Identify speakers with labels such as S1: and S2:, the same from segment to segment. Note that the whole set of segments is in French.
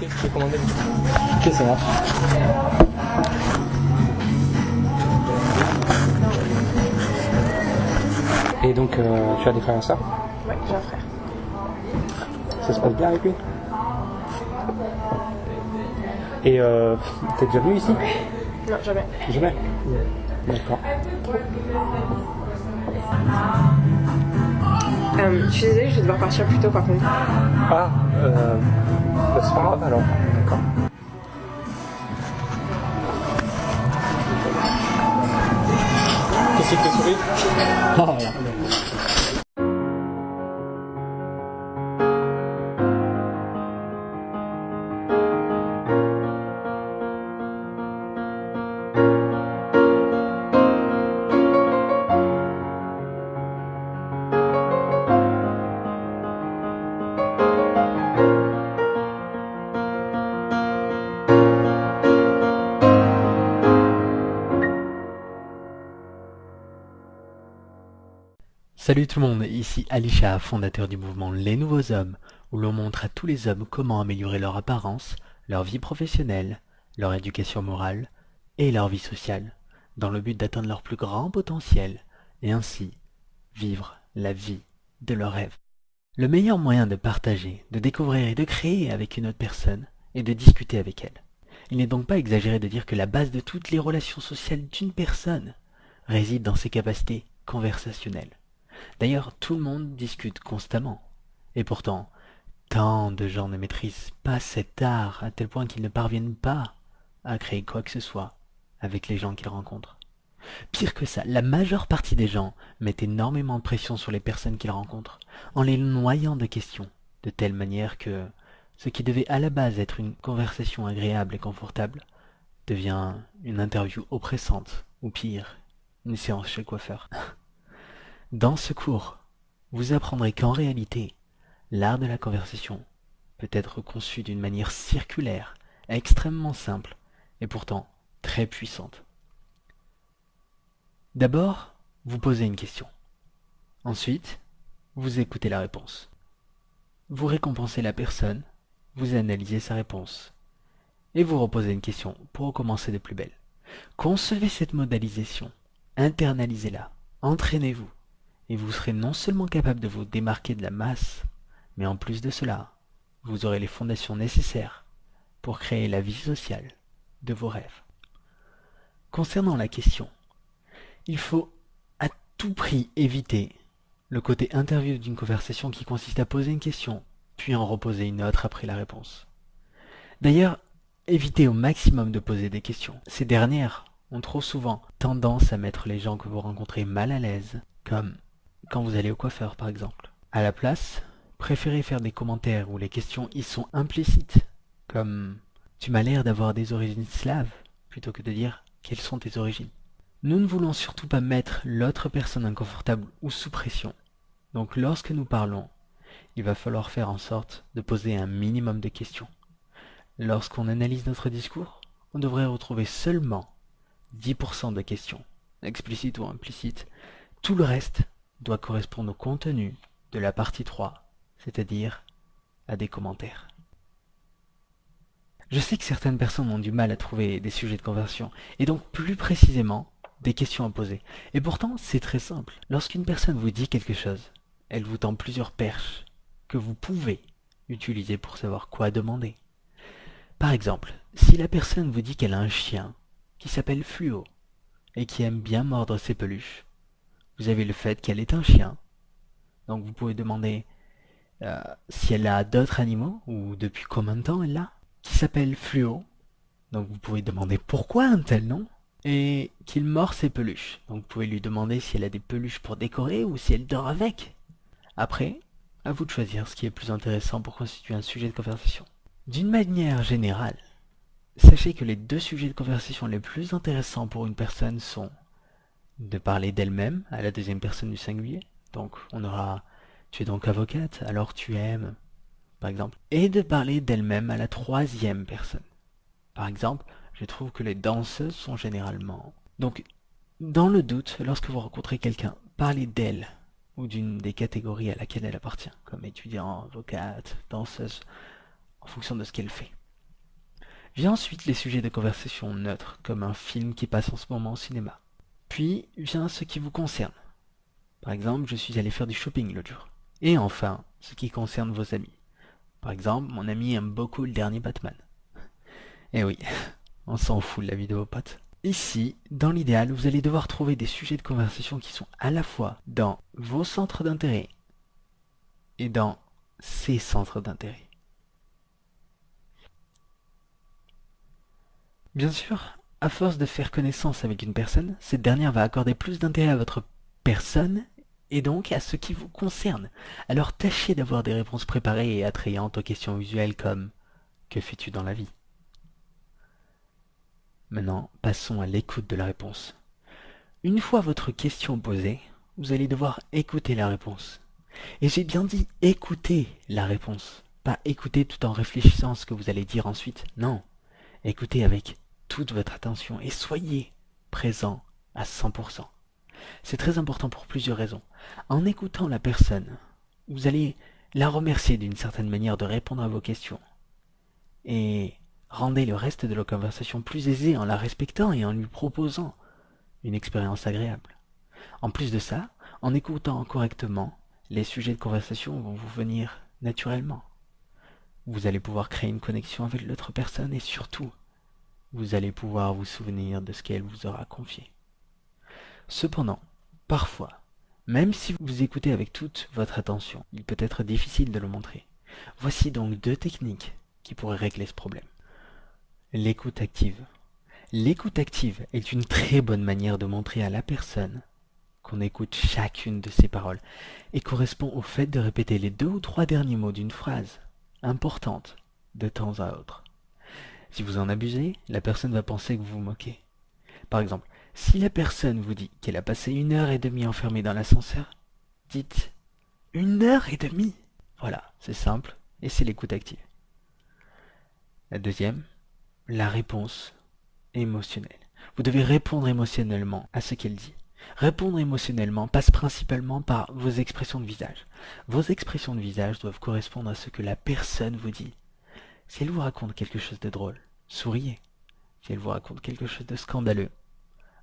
S1: Je vais commander.
S2: Ok, ça marche.
S1: Et donc, tu as des frères et sœurs?
S3: Ouais, j'ai un frère.
S1: Ça se passe bien avec lui? Et t'es déjà venu ici?
S3: Non, jamais.
S1: Jamais? D'accord.
S3: Je suis désolée, je vais devoir partir plus tôt par contre.
S1: Ah, bah, c'est pas grave alors. D'accord. Qu'est-ce qui te fait sourire?
S2: Ah, voilà.
S4: Salut tout le monde, ici Alisha, fondateur du mouvement Les Nouveaux Hommes, où l'on montre à tous les hommes comment améliorer leur apparence, leur vie professionnelle, leur éducation morale et leur vie sociale, dans le but d'atteindre leur plus grand potentiel, et ainsi vivre la vie de leurs rêves. Le meilleur moyen de partager, de découvrir et de créer avec une autre personne est de discuter avec elle. Il n'est donc pas exagéré de dire que la base de toutes les relations sociales d'une personne réside dans ses capacités conversationnelles. D'ailleurs, tout le monde discute constamment. Et pourtant, tant de gens ne maîtrisent pas cet art à tel point qu'ils ne parviennent pas à créer quoi que ce soit avec les gens qu'ils rencontrent. Pire que ça, la majeure partie des gens mettent énormément de pression sur les personnes qu'ils rencontrent, en les noyant de questions, de telle manière que ce qui devait à la base être une conversation agréable et confortable devient une interview oppressante, ou pire, une séance chez le coiffeur. Dans ce cours, vous apprendrez qu'en réalité, l'art de la conversation peut être conçu d'une manière circulaire, extrêmement simple, et pourtant très puissante. D'abord, vous posez une question. Ensuite, vous écoutez la réponse. Vous récompensez la personne, vous analysez sa réponse, et vous reposez une question pour recommencer de plus belle. Concevez cette modélisation, internalisez-la, entraînez-vous. Et vous serez non seulement capable de vous démarquer de la masse, mais en plus de cela, vous aurez les fondations nécessaires pour créer la vie sociale de vos rêves. Concernant la question, il faut à tout prix éviter le côté interview d'une conversation qui consiste à poser une question, puis en reposer une autre après la réponse. D'ailleurs, évitez au maximum de poser des questions. Ces dernières ont trop souvent tendance à mettre les gens que vous rencontrez mal à l'aise, comme quand vous allez au coiffeur par exemple. À la place, préférez faire des commentaires où les questions y sont implicites, comme « Tu m'as l'air d'avoir des origines slaves » plutôt que de dire « Quelles sont tes origines ?» Nous ne voulons surtout pas mettre l'autre personne inconfortable ou sous pression. Donc lorsque nous parlons, il va falloir faire en sorte de poser un minimum de questions. Lorsqu'on analyse notre discours, on devrait retrouver seulement 10% de questions, explicites ou implicites. Tout le reste doit correspondre au contenu de la partie 3, c'est-à-dire à des commentaires. Je sais que certaines personnes ont du mal à trouver des sujets de conversation, et donc plus précisément, des questions à poser. Et pourtant, c'est très simple. Lorsqu'une personne vous dit quelque chose, elle vous tend plusieurs perches que vous pouvez utiliser pour savoir quoi demander. Par exemple, si la personne vous dit qu'elle a un chien qui s'appelle Fluo et qui aime bien mordre ses peluches, vous avez le fait qu'elle est un chien. Donc vous pouvez demander si elle a d'autres animaux, ou depuis combien de temps elle l'a, qui s'appelle Fluo. Donc vous pouvez demander pourquoi un tel nom, et qu'il mord ses peluches. Donc vous pouvez lui demander si elle a des peluches pour décorer ou si elle dort avec. Après, à vous de choisir ce qui est plus intéressant pour constituer un sujet de conversation. D'une manière générale, sachez que les deux sujets de conversation les plus intéressants pour une personne sont de parler d'elle-même à la deuxième personne du singulier. Donc on aura « tu es donc avocate, alors tu aimes », par exemple. Et de parler d'elle-même à la troisième personne. Par exemple, je trouve que les danseuses sont généralement... Donc, dans le doute, lorsque vous rencontrez quelqu'un, parlez d'elle ou d'une des catégories à laquelle elle appartient, comme étudiant, avocate, danseuse, en fonction de ce qu'elle fait. Vient ensuite les sujets de conversation neutres, comme un film qui passe en ce moment au cinéma. Puis vient ce qui vous concerne. Par exemple, je suis allé faire du shopping l'autre jour. Et enfin, ce qui concerne vos amis. Par exemple, mon ami aime beaucoup le dernier Batman. Eh oui, on s'en fout de la vie de vos potes. Ici, dans l'idéal, vous allez devoir trouver des sujets de conversation qui sont à la fois dans vos centres d'intérêt et dans ces centres d'intérêt. Bien sûr, à force de faire connaissance avec une personne, cette dernière va accorder plus d'intérêt à votre personne et donc à ce qui vous concerne. Alors tâchez d'avoir des réponses préparées et attrayantes aux questions usuelles comme « Que fais-tu dans la vie ?» Maintenant, passons à l'écoute de la réponse. Une fois votre question posée, vous allez devoir écouter la réponse. Et j'ai bien dit écouter la réponse, pas écouter tout en réfléchissant à ce que vous allez dire ensuite. Non, écoutez avec toute votre attention et soyez présent à 100%. C'est très important pour plusieurs raisons. En écoutant la personne, vous allez la remercier d'une certaine manière de répondre à vos questions. Et rendez le reste de la conversation plus aisée en la respectant et en lui proposant une expérience agréable. En plus de ça, en écoutant correctement, les sujets de conversation vont vous venir naturellement. Vous allez pouvoir créer une connexion avec l'autre personne et surtout, vous allez pouvoir vous souvenir de ce qu'elle vous aura confié. Cependant, parfois, même si vous écoutez avec toute votre attention, il peut être difficile de le montrer. Voici donc 2 techniques qui pourraient régler ce problème. L'écoute active. L'écoute active est une très bonne manière de montrer à la personne qu'on écoute chacune de ses paroles et correspond au fait de répéter les 2 ou 3 derniers mots d'une phrase importante de temps à autre. Si vous en abusez, la personne va penser que vous vous moquez. Par exemple, si la personne vous dit qu'elle a passé 1h30 enfermée dans l'ascenseur, dites 1h30. Voilà, c'est simple et c'est l'écoute active. La deuxième, la réponse émotionnelle. Vous devez répondre émotionnellement à ce qu'elle dit. Répondre émotionnellement passe principalement par vos expressions de visage. Vos expressions de visage doivent correspondre à ce que la personne vous dit. Si elle vous raconte quelque chose de drôle, souriez. Si elle vous raconte quelque chose de scandaleux,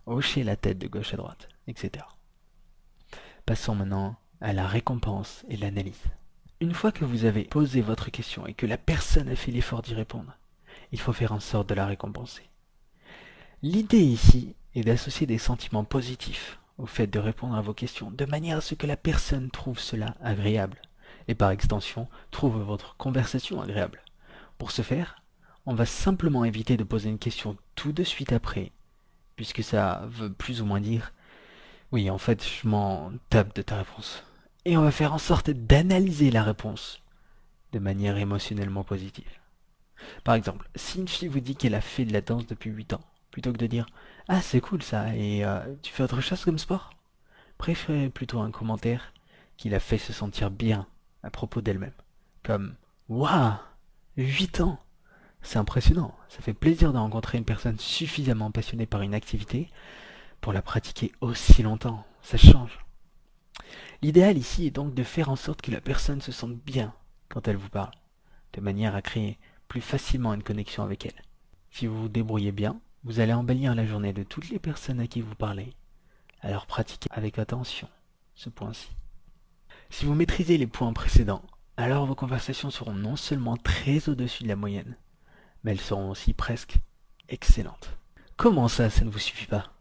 S4: hochez la tête de gauche à droite, etc. Passons maintenant à la récompense et l'analyse. Une fois que vous avez posé votre question et que la personne a fait l'effort d'y répondre, il faut faire en sorte de la récompenser. L'idée ici est d'associer des sentiments positifs au fait de répondre à vos questions, de manière à ce que la personne trouve cela agréable, et par extension, trouve votre conversation agréable. Pour ce faire, on va simplement éviter de poser une question tout de suite après, puisque ça veut plus ou moins dire « Oui, en fait, je m'en tape de ta réponse ». Et on va faire en sorte d'analyser la réponse de manière émotionnellement positive. Par exemple, si une fille vous dit qu'elle a fait de la danse depuis 8 ans, plutôt que de dire « Ah, c'est cool ça, et tu fais autre chose comme sport ?» Préférez plutôt un commentaire qui la fait se sentir bien à propos d'elle-même. Comme « Waouh, 8 ans, c'est impressionnant, ça fait plaisir de rencontrer une personne suffisamment passionnée par une activité pour la pratiquer aussi longtemps, ça change. » L'idéal ici est donc de faire en sorte que la personne se sente bien quand elle vous parle, de manière à créer plus facilement une connexion avec elle. Si vous vous débrouillez bien, vous allez embellir la journée de toutes les personnes à qui vous parlez. Alors pratiquez avec attention ce point-ci. Si vous maîtrisez les points précédents, alors vos conversations seront non seulement très au-dessus de la moyenne, mais elles seront aussi presque excellentes. Comment ça ne vous suffit pas?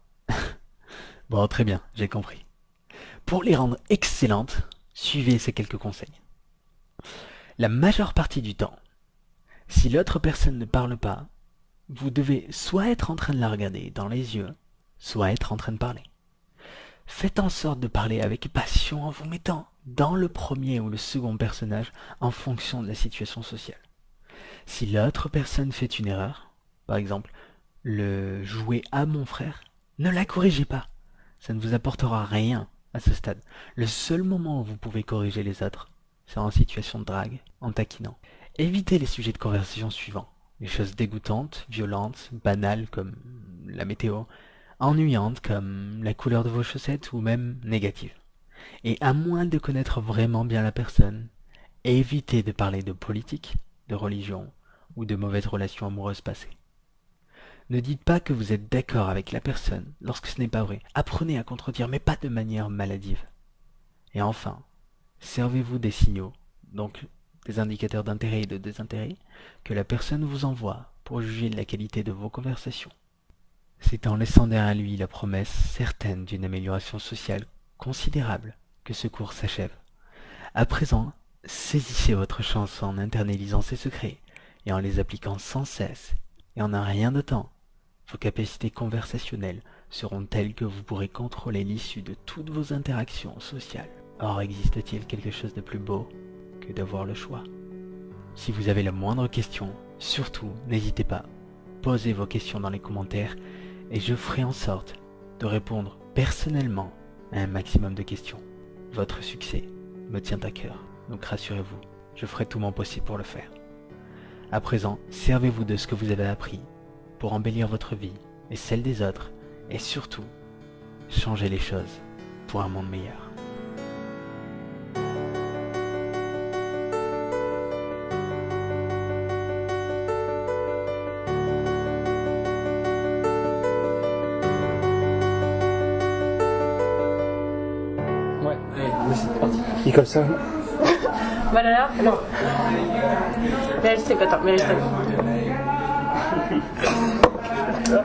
S4: Bon, très bien, j'ai compris. Pour les rendre excellentes, suivez ces quelques conseils. La majeure partie du temps, si l'autre personne ne parle pas, vous devez soit être en train de la regarder dans les yeux, soit être en train de parler. Faites en sorte de parler avec passion en vous mettant dans le premier ou le second personnage en fonction de la situation sociale. Si l'autre personne fait une erreur, par exemple, le jouer à mon frère, ne la corrigez pas. Ça ne vous apportera rien à ce stade. Le seul moment où vous pouvez corriger les autres, c'est en situation de drague, en taquinant. Évitez les sujets de conversation suivants. Les choses dégoûtantes, violentes, banales comme la météo, ennuyantes comme la couleur de vos chaussettes ou même négatives. Et à moins de connaître vraiment bien la personne, évitez de parler de politique, de religion ou de mauvaises relations amoureuses passées. Ne dites pas que vous êtes d'accord avec la personne lorsque ce n'est pas vrai. Apprenez à contredire, mais pas de manière maladive. Et enfin, servez-vous des signaux, donc des indicateurs d'intérêt et de désintérêt, que la personne vous envoie pour juger de la qualité de vos conversations. C'est en laissant derrière lui la promesse certaine d'une amélioration sociale considérable que ce cours s'achève. À présent, saisissez votre chance en internalisant ces secrets et en les appliquant sans cesse et en un rien de temps. Vos capacités conversationnelles seront telles que vous pourrez contrôler l'issue de toutes vos interactions sociales. Or, existe-t-il quelque chose de plus beau que d'avoir le choix? Si vous avez la moindre question, surtout n'hésitez pas. Posez vos questions dans les commentaires et je ferai en sorte de répondre personnellement à un maximum de questions. Votre succès me tient à cœur, donc rassurez-vous, je ferai tout mon possible pour le faire. À présent, servez-vous de ce que vous avez appris pour embellir votre vie et celle des autres, et surtout, changez les choses pour un monde meilleur.
S1: Ouais, c'est parti. Il est comme ça.
S3: Voilà, non. Mais elle sait pas, attends, mais elle sait pas.